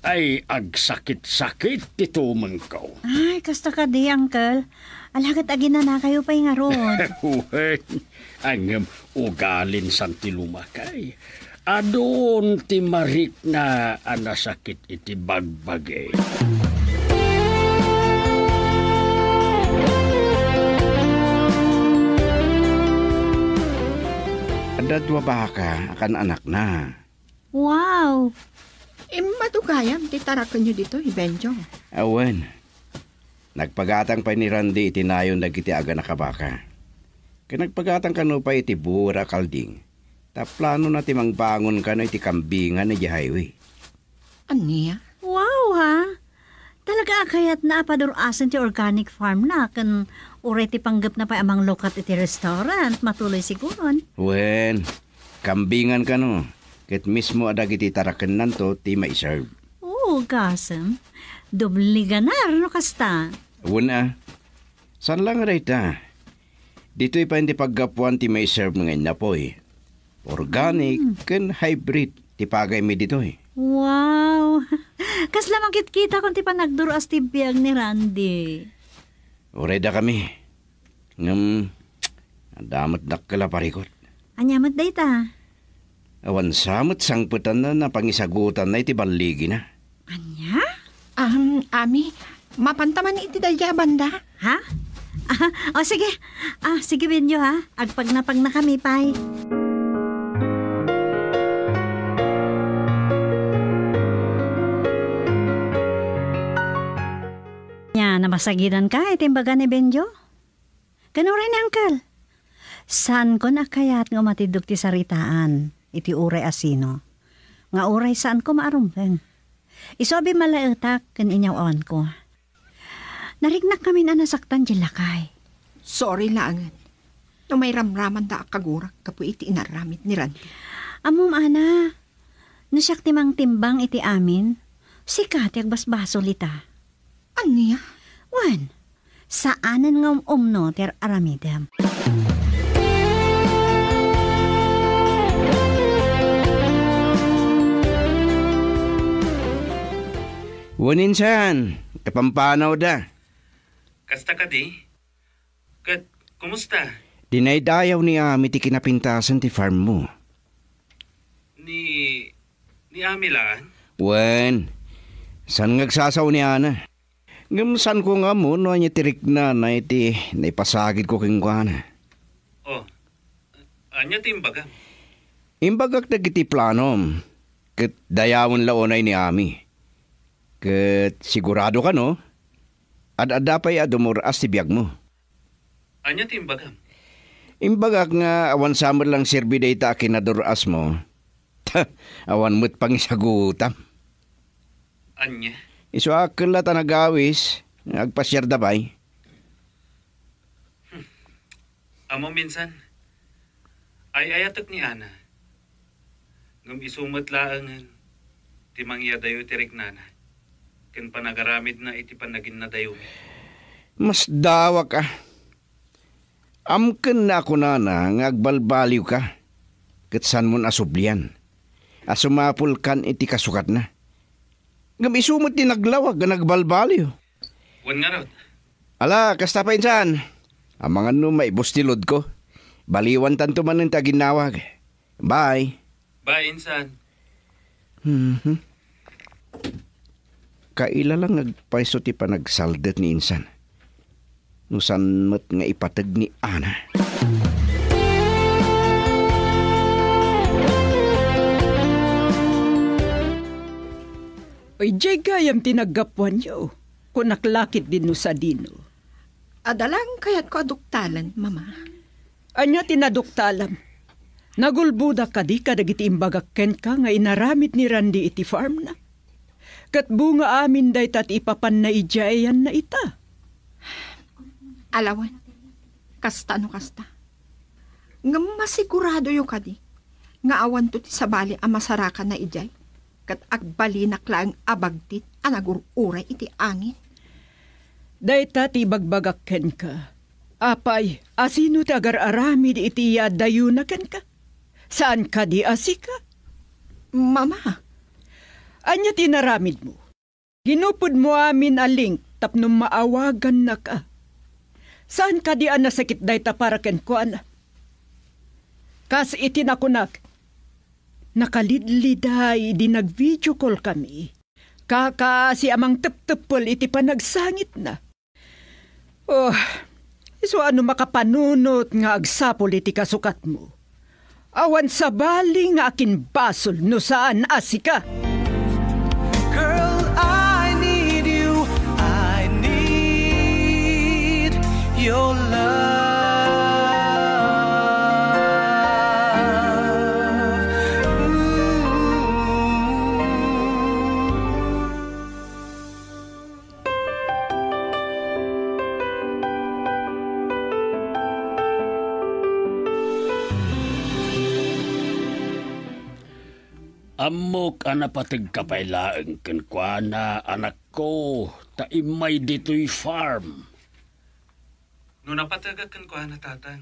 Ay, agsakit-sakit ti tumang ko. Ay, kasta ka di, Uncle. Alagat agin na kayo pa'y nga ron. Ang ugalin san ti lumakay. Adon ti marik na anasakit iti bagbagay. Dadwa baka akan anak na. Wow! Madugayam, titarakan nyo dito, Benjo. Awen. Nagpagatang pa ni Randy itinayon dagiti aga nakabaka. Kinagpagatang kano pa iti bura kalding. Taplano na timang bangon kano iti kambingan na di highway. Aniya? Wow, ha? Talaga akayat na apadurasan ti organic farm na kan uray ti panggap na pa amang lokat iti restaurant. Matuloy siguron. Wen, kambingan ka no. Ket mismo adag iti taraken nanto ti maiserve. Oo, gasem. Dobli ganar, no kasta? Una, san lang rayta? Dito'y pa hindi paggapuan ti maiserve ngayon na po eh. Organic ken hybrid ti pagay mi dito'y. Wow! Kasla makit-kita kung ti panagduras ti biyag ni Randy. Oreda kami. Adamat dakkala parikot. Anyamat day ta? Awan samot sangputan na pangisagutan na iti baligi na. Anya? Ami, mapantaman ni iti daya banda. Ha? O sige. Sige Benjo ha. Agpag na kami pay. Namasagidan ka, itimbaga ni Benjo? Ganun rin, Uncle. Saan ko na kayat nga matidog ti saritaan, iti uray asino? Nga uray saan ko maarumpeng? Isobi malaitak kan inyawan ko. Narignak kami na nasaktan di lakay. Sorry langan. No may ramraman da akagurak kapo iti inaramit ni Randy. Amom, ana. Nasyak timang timbang iti amin. Sikat yagbasbaso lita. Aniya? Wan, Saanan nga umno ter aramidem. Waninsan, kapampanaw da. Kasta ka di? Kat, kumusta? Dinaydayaw ni Ami ti kinapintasan ti farm mo. Ni Ami lang? Wen, san ngagsasaw ni Ana? Ngam san ko nga mo no anya tirik na iti naipasagid ko keng kuana. Oh, anya timbaga? Imbagak dagiti planom, ket dayawon laonay ni Ami. Ket sigurado ka no? Ad-adapay adumor as ti biyag mo. Anya timbaga? Imbagak nga awan samar lang sirbi dayta kinaduras mo. Awan mo't pangisagutam. Anya? Isu akil la tanagawis, agpasyar dabay. Amo minsan, ay ayatok ni Ana. Ngam isumot laangan, timangya dayo tirik nana. Ken panagaramid na iti panagin na dayo. Mas dawa ka. Amken na ako nana, ngagbalbaliw ka. Ketsan mo nasublian. Asumapul kan iti kasukat na. Ngam isumot ti naglawag, nagbalbaliw. Wan nga raw. Ala, kasta pa insan. Ang mga no maibustilod ko. Baliwan tanto man ng taginawag. Bye. Bye, insan. Kaila lang nagpaiso ti panagsaldet ni insan. Nusan mat nga ipatag ni Ana. Oy, jay gayam tinaggapuan niyo. Kung naklakit din no sa dino. Adalang kayat ko aduktalan, mama. Anya tinaduktalam. Nagulbuda ka di ka dagiti imbagakken ka nga inaramit ni Randy iti farm na. Kat bunga amin day tat ipapan na ijayan na ita. Alawan, kasta no kasta. Nga masigurado yung kadi. Nga awan to ti sabali ang masarakan na ijay. Kat agbali naklang abagtit anagururay iti angin. Day tat ibagbagakken ka. Apay, asino ti agar-aramid iti yadayunaken ka? Saan ka di asika? Mama, Anya tinaramid mo? Ginupod mo amin aling tapno maawagan na ka. Saan ka di nasakit day ta para ken ko ana? Kas itinakunak, nakalidliday di nag-video call kami. Kaka si amang tep-tepol iti panagsangit na. Oh, iso ano makapanunot nga agsapol iti kasukat mo. Awan sa bali nga akin basol no saan asika. Girl, I need you. I need your love. Amok anapatag kapailaang kenkwana anak ko, taimay dito'y farm. No napatagakan ko na tatang.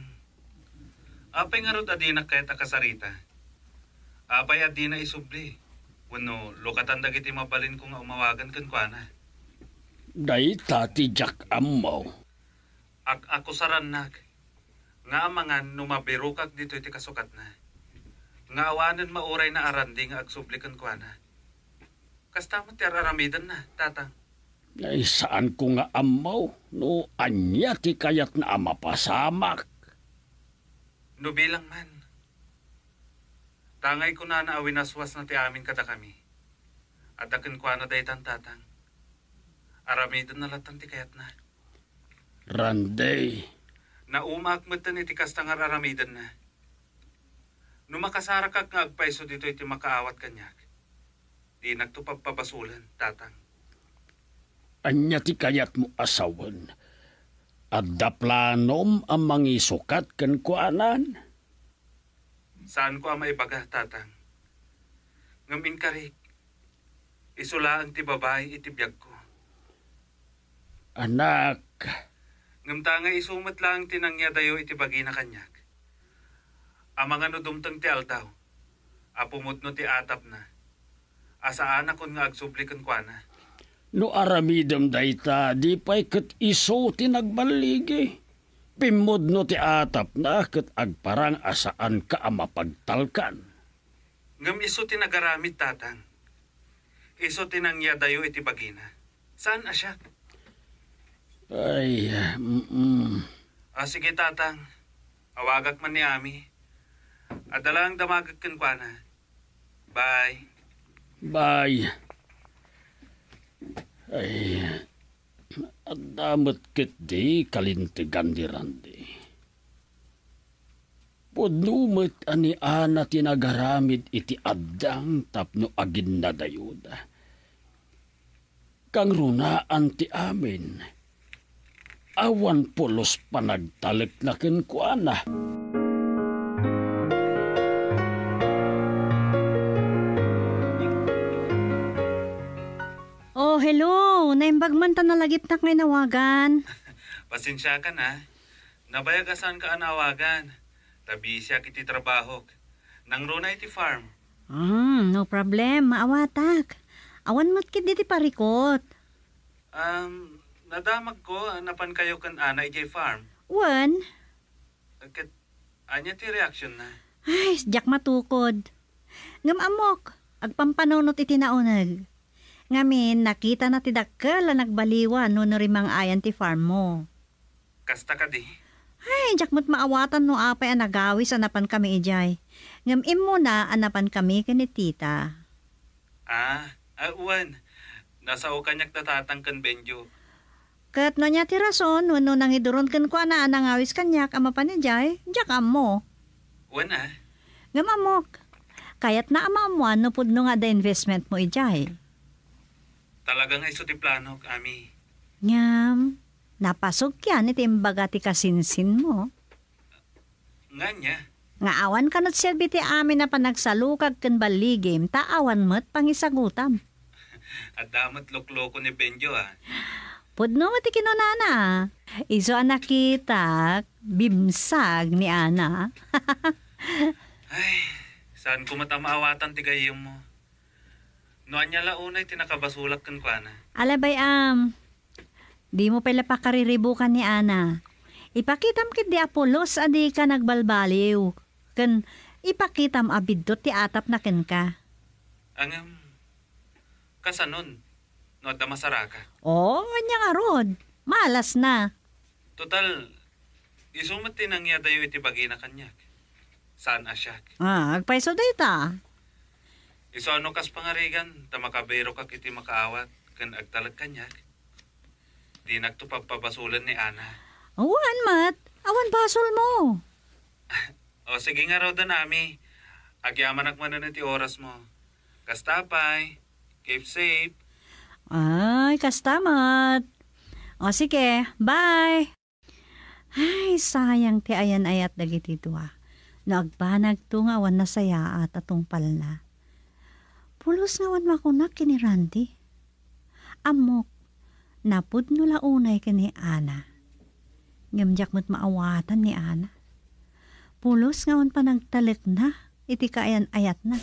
Apay nga rod adina kahit akasarita. Apay adina isubli. Wano, lokatan dagiti mabalin ko nga umawagan kan ko na. Day tati Jack amaw. Ako saranak. Nga amangan numabirukak dito iti kasukat na. Nga awanan mauray na arandi nga agsublikan ko na. Kasta mo ti aramidan na, tatang. Ay saan ko nga amaw, no anya ti kayat na amapasamak. No bilang man. Tangay ko na awinaswas na ti amin kada kami. At akin ko na daytan tatang. Aramidan na latan ti kayat na. Randay. Na umakmatan iti kastang aramidan na. No makasara kag nga agpaiso dito iti makaawat kanyak. Di nagtupagpabasulan, tatang. Anya ti kayat mo asawan. Adda planom ang mangisukat kan kuanan. Saan ko ang maibaga, tatang? Ngamin karik, isulaan ti babae iti biyag ko. Anak, Ngamta nga isumat lang tinangya dayo iti bagi na kanyak. Amang ano dumtang ti aldaw. Apumot no ti atap na. Asa anak kon nga agsublikan kwa na. No aramidam dayta, di pa'y kat iso tinagbaligi. Pimod no ti atap na kat agparang asaan ka mapagtalkan. Ngam iso tinagaramit tatang. Iso tinangya dayo iti bagina. Saan asya? Ay, Sige tatang. Awagak man ni Ami. Adalang damagag kan kwa na. Bye. Bye. Ay, at damat kit di kalintigan di Randy. Pudnumat ani ana tinagaramid iti addang tapno agin na dayuda. Kang runaan ti amin. Awan pulos panagtalek-laken ko ana. Oh, hello. Naimbag man ta nalagip na ngay nawagan. Pasensya ka na. Nabayagasan ka anawagan. Tabi siya kiti trabaho. Nang runa iti farm. No problem. Maawatak. Awan mo't kit diti parikot. Nadamag ko, napan kayo kan ana iti farm. Wan? Ket, anya ti reaction na. Ay, jak matukod. Ngam amok. Agpampanunot iti naunag. Ngamin, nakita na ti dakkel nagbaliwan no narimang ayan ti farm mo. Kasta ka di. Ay, jak mo't maawatan no apay anagawis anapan kami ijay. Ngam imo na anapan kami kani tita. Uwan. Nasa o kanyak natatang kan Benjo. Kat no niya ti rason, no nangiduron kan ko na anangawis kanyak amapan ijay, jak amo. Uwan Ngam amok. Kayat na amamuan no pudno nga da investment mo ijay. Talagang iso ti plano, Ami. Ngam, napasok yan iti imbaga ti kasinsin mo. Nga niya. Nga awan ka not silbi ti amin na panagsalukag kan baligim, taawan mo't pangisagutam. At damat lokloko ni Benjo Pudno mo ti kinunana. Iso ang nakita, bimsag ni Ana. Ay, saan ko matamaawatan ti gayem mo? Noan niya launay tinakabasulak kan kwa na. Alabay di mo pala pakariribukan ni Ana. Ipakitam kit di Apolos adi ka nagbalbaliw. Kan ipakitam abiddo ti atap na ken ka. Kasanon, no da masaraka. Kanya nga rod. Malas na. Total, isumat tinangya dayo iti bagi na kanyak. Saan asyak? Agpaiso dayta. Iso ano kas pangarigan, tamakabero ka kiti makaawat, kan agtalag kanyak. Di nagtupagpabasulan ni Ana. Awan mat, awan basol mo. Sige nga raw da nami. Agyaman akman na ti oras mo. Kastapay, keep safe. Ay, kastamat. Sige, bye. Ay, sayang ti ayan ayat dagiti dua. Nagbanag to nga awan na saya at atong palna. Pulos nga wan makunak kini Randy. Amok, napudno launay kini Ana. Ngamjak mo't maawatan ni Ana. Pulos nga wan pa nagtalik na, iti kaayan ayat na.